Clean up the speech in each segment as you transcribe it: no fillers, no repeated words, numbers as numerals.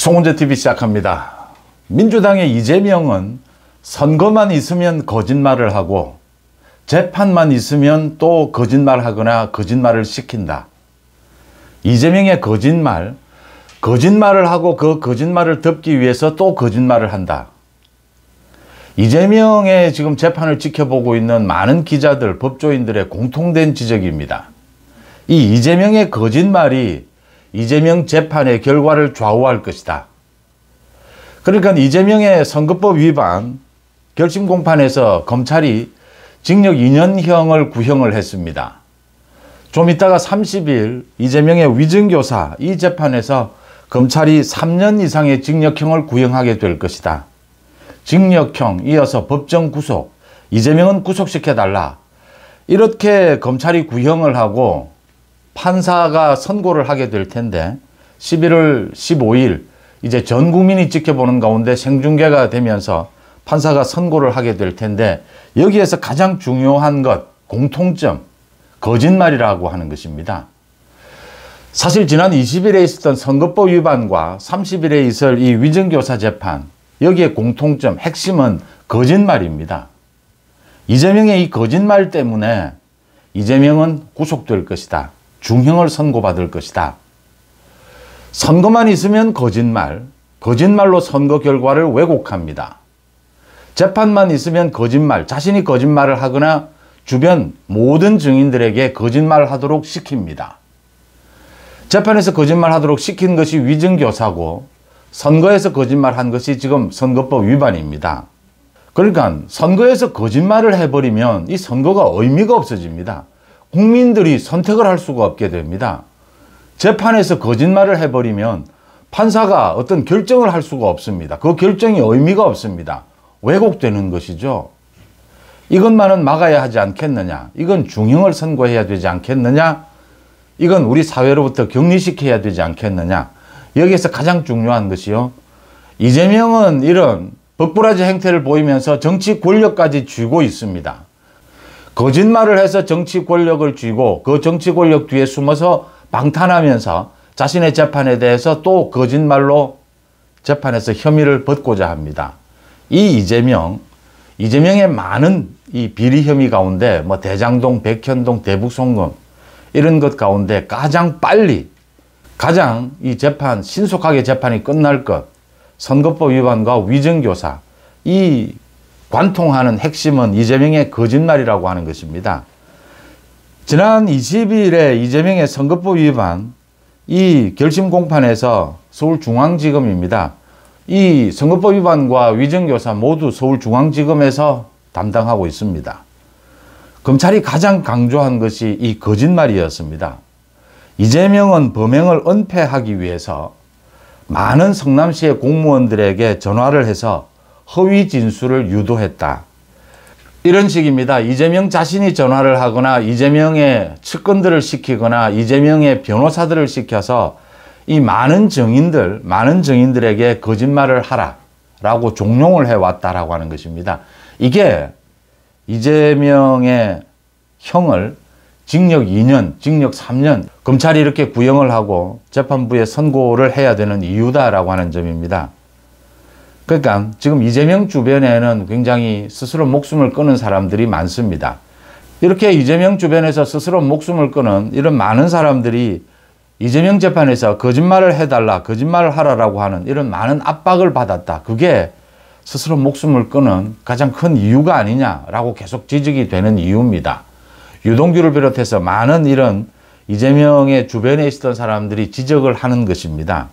송은재TV 시작합니다. 민주당의 이재명은 선거만 있으면 거짓말을 하고 재판만 있으면 또 거짓말하거나 거짓말을 시킨다. 이재명의 거짓말을 하고 그 거짓말을 덮기 위해서 또 거짓말을 한다. 이재명의 지금 재판을 지켜보고 있는 많은 기자들, 법조인들의 공통된 지적입니다. 이 이재명의 거짓말이 이재명 재판의 결과를 좌우할 것이다. 그러니까 이재명의 선거법 위반 결심 공판에서 검찰이 징역 2년형을 구형을 했습니다. 좀 이따가 30일 이재명의 위증교사 이 재판에서 검찰이 3년 이상의 징역형을 구형하게 될 것이다. 징역형 이어서 법정 구속, 이재명은 구속시켜달라. 이렇게 검찰이 구형을 하고 판사가 선고를 하게 될 텐데 11월 15일 이제 전 국민이 지켜보는 가운데 생중계가 되면서 판사가 선고를 하게 될 텐데 여기에서 가장 중요한 것, 공통점, 거짓말이라고 하는 것입니다. 사실 지난 20일에 있었던 선거법 위반과 30일에 있을 이 위증교사 재판, 여기에 공통점, 핵심은 거짓말입니다. 이재명의 이 거짓말 때문에 이재명은 구속될 것이다. 중형을 선고받을 것이다. 선거만 있으면 거짓말로 선거 결과를 왜곡합니다. 재판만 있으면 거짓말, 자신이 거짓말을 하거나 주변 모든 증인들에게 거짓말을 하도록 시킵니다. 재판에서 거짓말하도록 시킨 것이 위증교사고 선거에서 거짓말한 것이 지금 선거법 위반입니다. 그러니까 선거에서 거짓말을 해버리면 이 선거가 의미가 없어집니다. 국민들이 선택을 할 수가 없게 됩니다. 재판에서 거짓말을 해버리면 판사가 어떤 결정을 할 수가 없습니다. 그 결정이 의미가 없습니다. 왜곡되는 것이죠. 이것만은 막아야 하지 않겠느냐. 이건 중형을 선고해야 되지 않겠느냐. 이건 우리 사회로부터 격리시켜야 되지 않겠느냐. 여기에서 가장 중요한 것이요. 이재명은 이런 벅부라지 행태를 보이면서 정치 권력까지 쥐고 있습니다. 거짓말을 해서 정치 권력을 쥐고 그 정치 권력 뒤에 숨어서 방탄하면서 자신의 재판에 대해서 또 거짓말로 재판에서 혐의를 벗고자 합니다. 이 이재명의 많은 이 비리 혐의 가운데 대장동, 백현동, 대북송금 이런 것 가운데 가장 이 재판, 신속하게 재판이 끝날 것, 선거법 위반과 위증교사, 이 관통하는 핵심은 이재명의 거짓말이라고 하는 것입니다. 지난 20일에 이재명의 선거법 위반, 이 결심 공판에서 서울중앙지검입니다. 이 선거법 위반과 위증교사 모두 서울중앙지검에서 담당하고 있습니다. 검찰이 가장 강조한 것이 이 거짓말이었습니다. 이재명은 범행을 은폐하기 위해서 많은 성남시의 공무원들에게 전화를 해서 허위 진술을 유도했다. 이런 식입니다. 이재명 자신이 전화를 하거나 이재명의 측근들을 시키거나 이재명의 변호사들을 시켜서 이 많은 증인들에게 거짓말을 하라라고 종용을 해왔다라고 하는 것입니다. 이게 이재명의 형을 징역 2년, 징역 3년 검찰이 이렇게 구형을 하고 재판부에 선고를 해야 되는 이유다라고 하는 점입니다. 그러니까 지금 이재명 주변에는 굉장히 스스로 목숨을 끊은 사람들이 많습니다. 이렇게 이재명 주변에서 스스로 목숨을 끊은 이런 많은 사람들이 이재명 재판에서 거짓말을 해달라, 거짓말을 하라라고 하는 이런 많은 압박을 받았다. 그게 스스로 목숨을 끊은 가장 큰 이유가 아니냐라고 계속 지적이 되는 이유입니다. 유동규를 비롯해서 많은 이런 이재명의 주변에 있었던 사람들이 지적을 하는 것입니다.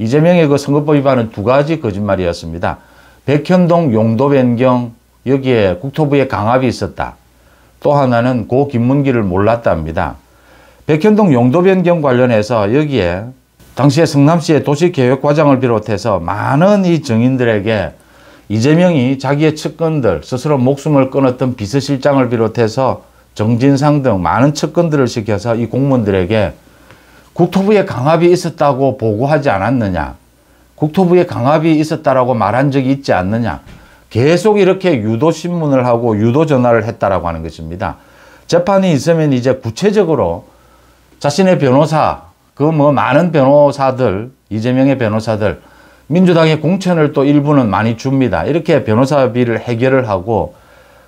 이재명의 그 선거법 위반은 두 가지 거짓말이었습니다. 백현동 용도 변경, 여기에 국토부에 강압이 있었다. 또 하나는 고 김문기를 몰랐답니다. 백현동 용도 변경 관련해서 여기에 당시에 성남시의 도시계획과장을 비롯해서 많은 이 증인들에게 이재명이 자기의 측근들, 스스로 목숨을 끊었던 비서실장을 비롯해서 정진상 등 많은 측근들을 시켜서 이 공무원들에게 국토부에 강압이 있었다고 보고하지 않았느냐, 국토부에 강압이 있었다라고 말한 적이 있지 않느냐, 계속 이렇게 유도신문을 하고 유도전화를 했다라고 하는 것입니다. 재판이 있으면 이제 구체적으로 자신의 변호사, 그 뭐 많은 변호사들, 이재명의 변호사들, 민주당의 공천을 또 일부는 많이 줍니다. 이렇게 변호사비를 해결을 하고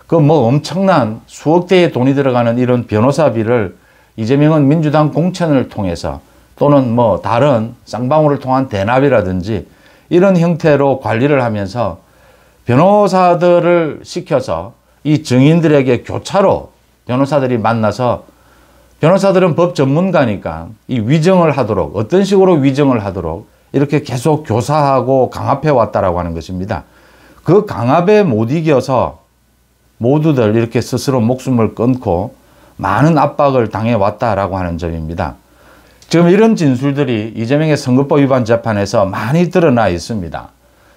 그 뭐 엄청난 수억 대의 돈이 들어가는 이런 변호사비를 이재명은 민주당 공천을 통해서 또는 뭐 다른 쌍방울을 통한 대납이라든지 이런 형태로 관리를 하면서 변호사들을 시켜서 이 증인들에게 교차로 변호사들이 만나서 변호사들은 법 전문가니까 이 위정을 하도록 어떤 식으로 위정을 하도록 이렇게 계속 교사하고 강압해 왔다라고 하는 것입니다. 그 강압에 못 이겨서 모두들 이렇게 스스로 목숨을 끊고 많은 압박을 당해 왔다라고 하는 점입니다. 지금 이런 진술들이 이재명의 선거법 위반 재판에서 많이 드러나 있습니다.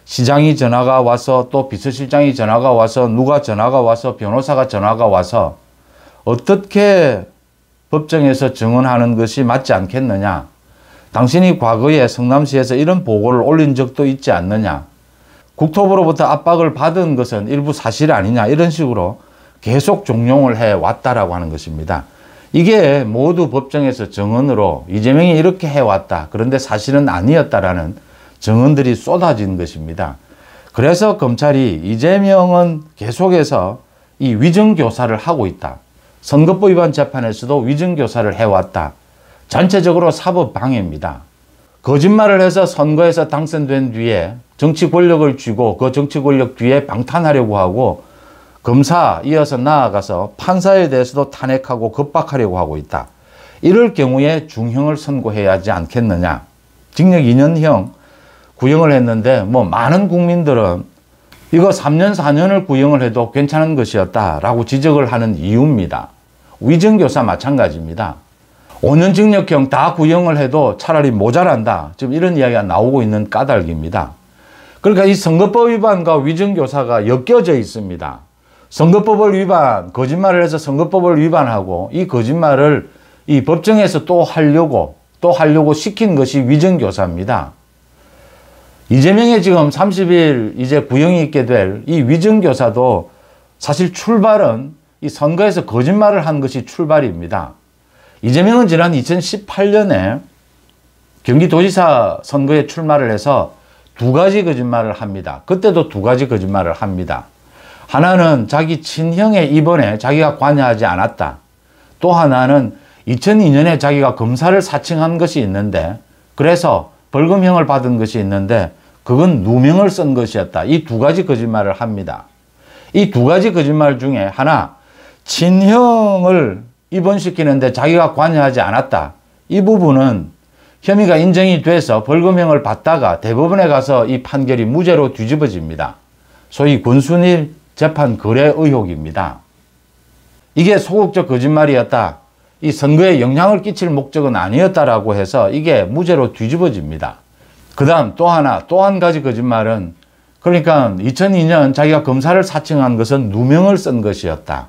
시장이 전화가 와서 또 비서실장이 전화가 와서 누가 전화가 와서 변호사가 전화가 와서 어떻게 법정에서 증언하는 것이 맞지 않겠느냐. 당신이 과거에 성남시에서 이런 보고를 올린 적도 있지 않느냐. 국토부로부터 압박을 받은 것은 일부 사실 아니냐. 이런 식으로 계속 종용을 해왔다라고 하는 것입니다. 이게 모두 법정에서 증언으로 이재명이 이렇게 해왔다. 그런데 사실은 아니었다라는 증언들이 쏟아진 것입니다. 그래서 검찰이 이재명은 계속해서 이 위정교사를 하고 있다. 선거법 위반 재판에서도 위정교사를 해왔다. 전체적으로 사법방해입니다. 거짓말을 해서 선거에서 당선된 뒤에 정치 권력을 쥐고 그 정치 권력 뒤에 방탄하려고 하고 검사 이어서 나아가서 판사에 대해서도 탄핵하고 겁박하려고 하고 있다. 이럴 경우에 중형을 선고해야 하지 않겠느냐. 징역 2년형 구형을 했는데 뭐 많은 국민들은 이거 3년 4년을 구형을 해도 괜찮은 것이었다라고 지적을 하는 이유입니다. 위정교사 마찬가지입니다. 5년 징역형 다 구형을 해도 차라리 모자란다. 지금 이런 이야기가 나오고 있는 까닭입니다. 그러니까 이 선거법 위반과 위정교사가 엮여져 있습니다. 선거법을 위반, 거짓말을 해서 선거법을 위반하고 이 거짓말을 이 법정에서 또 하려고 시킨 것이 위정교사입니다. 이재명의 지금 30일 이제 구형이 있게 될 이 위정교사도 사실 출발은 이 선거에서 거짓말을 한 것이 출발입니다. 이재명은 지난 2018년에 경기도지사 선거에 출마를 해서 두 가지 거짓말을 합니다. 그때도 두 가지 거짓말을 합니다. 하나는 자기 친형의 입원에 자기가 관여하지 않았다. 또 하나는 2002년에 자기가 검사를 사칭한 것이 있는데 그래서 벌금형을 받은 것이 있는데 그건 누명을 쓴 것이었다. 이 두 가지 거짓말을 합니다. 이 두 가지 거짓말 중에 하나, 친형을 입원시키는데 자기가 관여하지 않았다. 이 부분은 혐의가 인정이 돼서 벌금형을 받다가 대법원에 가서 이 판결이 무죄로 뒤집어집니다. 소위 권순일 재판 거래 의혹입니다. 이게 소극적 거짓말이었다. 이 선거에 영향을 끼칠 목적은 아니었다라고 해서 이게 무죄로 뒤집어집니다. 그 다음 또 한 가지 거짓말은 그러니까 2002년 자기가 검사를 사칭한 것은 누명을 쓴 것이었다.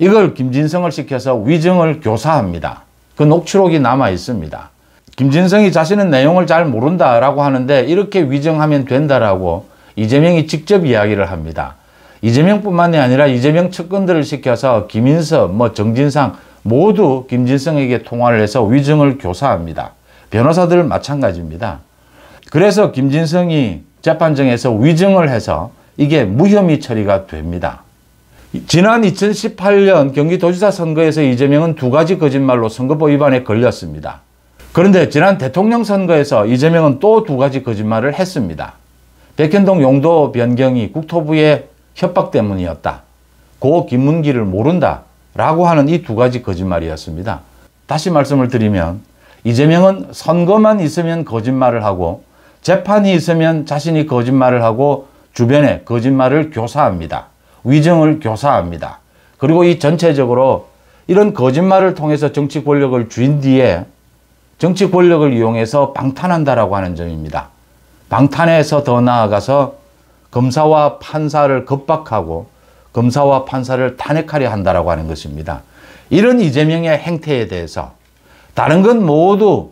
이걸 김진성을 시켜서 위정을 교사합니다. 그 녹취록이 남아 있습니다. 김진성이 자신은 내용을 잘 모른다라고 하는데 이렇게 위정하면 된다라고 이재명이 직접 이야기를 합니다. 이재명뿐만이 아니라 이재명 측근들을 시켜서 김인섭, 정진상 모두 김진성에게 통화를 해서 위정을 교사합니다. 변호사들 마찬가지입니다. 그래서 김진성이 재판정에서 위정을 해서 이게 무혐의 처리가 됩니다. 지난 2018년 경기도지사 선거에서 이재명은 두 가지 거짓말로 선거법 위반에 걸렸습니다. 그런데 지난 대통령 선거에서 이재명은 또 두 가지 거짓말을 했습니다. 백현동 용도 변경이 국토부의 협박 때문이었다. 고 김문기를 모른다. 라고 하는 이 두 가지 거짓말이었습니다. 다시 말씀을 드리면 이재명은 선거만 있으면 거짓말을 하고 재판이 있으면 자신이 거짓말을 하고 주변에 거짓말을 교사합니다. 위정을 교사합니다. 그리고 이 전체적으로 이런 거짓말을 통해서 정치 권력을 쥔 뒤에 정치 권력을 이용해서 방탄한다라고 하는 점입니다. 방탄해서 더 나아가서 검사와 판사를 겁박하고 검사와 판사를 탄핵하려 한다라고 하는 것입니다. 이런 이재명의 행태에 대해서 다른 건 모두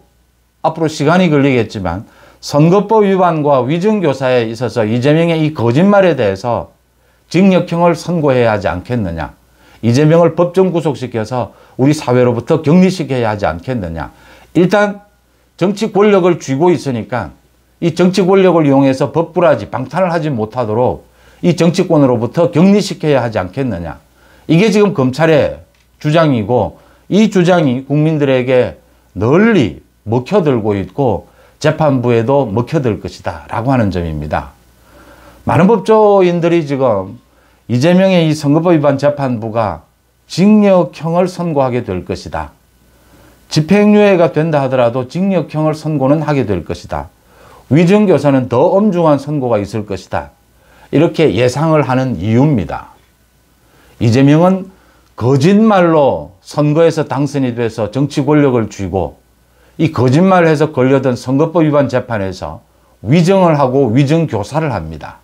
앞으로 시간이 걸리겠지만 선거법 위반과 위정교사에 있어서 이재명의 이 거짓말에 대해서 징역형을 선고해야 하지 않겠느냐. 이재명을 법정 구속시켜서 우리 사회로부터 격리시켜야 하지 않겠느냐. 일단 정치 권력을 쥐고 있으니까 이 정치 권력을 이용해서 법꾸라지, 방탄을 하지 못하도록 이 정치권으로부터 격리시켜야 하지 않겠느냐. 이게 지금 검찰의 주장이고 이 주장이 국민들에게 널리 먹혀들고 있고 재판부에도 먹혀들 것이다 라고 하는 점입니다. 많은 법조인들이 지금 이재명의 이 선거법 위반 재판부가 징역형을 선고하게 될 것이다. 집행유예가 된다 하더라도 징역형을 선고는 하게 될 것이다. 위증교사는 더 엄중한 선고가 있을 것이다. 이렇게 예상을 하는 이유입니다. 이재명은 거짓말로 선거에서 당선이 돼서 정치 권력을 쥐고 이 거짓말을 해서 걸려든 선거법 위반 재판에서 위증을 하고 위증교사를 합니다.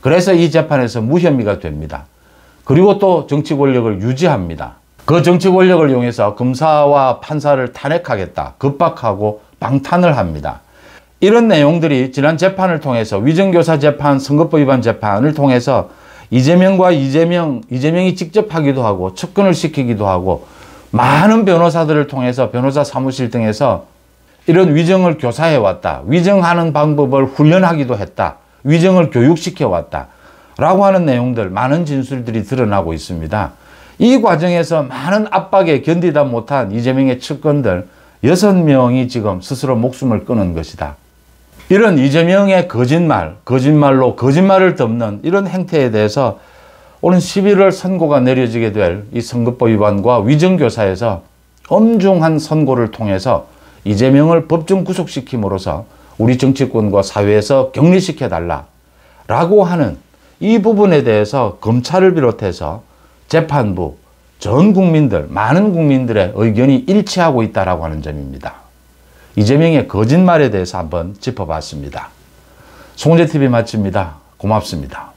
그래서 이 재판에서 무혐의가 됩니다. 그리고 또 정치 권력을 유지합니다. 그 정치 권력을 이용해서 검사와 판사를 탄핵하겠다, 급박하고 방탄을 합니다. 이런 내용들이 지난 재판을 통해서 위증교사 재판, 선거법 위반 재판을 통해서 이재명이 직접 하기도 하고 접근을 시키기도 하고 많은 변호사들을 통해서 변호사 사무실 등에서 이런 위증을 교사해 왔다. 위증하는 방법을 훈련하기도 했다. 위증을 교육시켜 왔다. 라고 하는 내용들, 많은 진술들이 드러나고 있습니다. 이 과정에서 많은 압박에 견디다 못한 이재명의 측근들 6명이 지금 스스로 목숨을 끊은 것이다. 이런 이재명의 거짓말로 거짓말을 덮는 이런 행태에 대해서 오는 11월 선고가 내려지게 될 이 선거법 위반과 위증교사에서 엄중한 선고를 통해서 이재명을 법정 구속시킴으로써 우리 정치권과 사회에서 격리시켜달라라고 하는 이 부분에 대해서 검찰을 비롯해서 재판부, 전 국민들, 많은 국민들의 의견이 일치하고 있다라고 하는 점입니다. 이재명의 거짓말에 대해서 한번 짚어봤습니다. 송은재TV 마칩니다. 고맙습니다.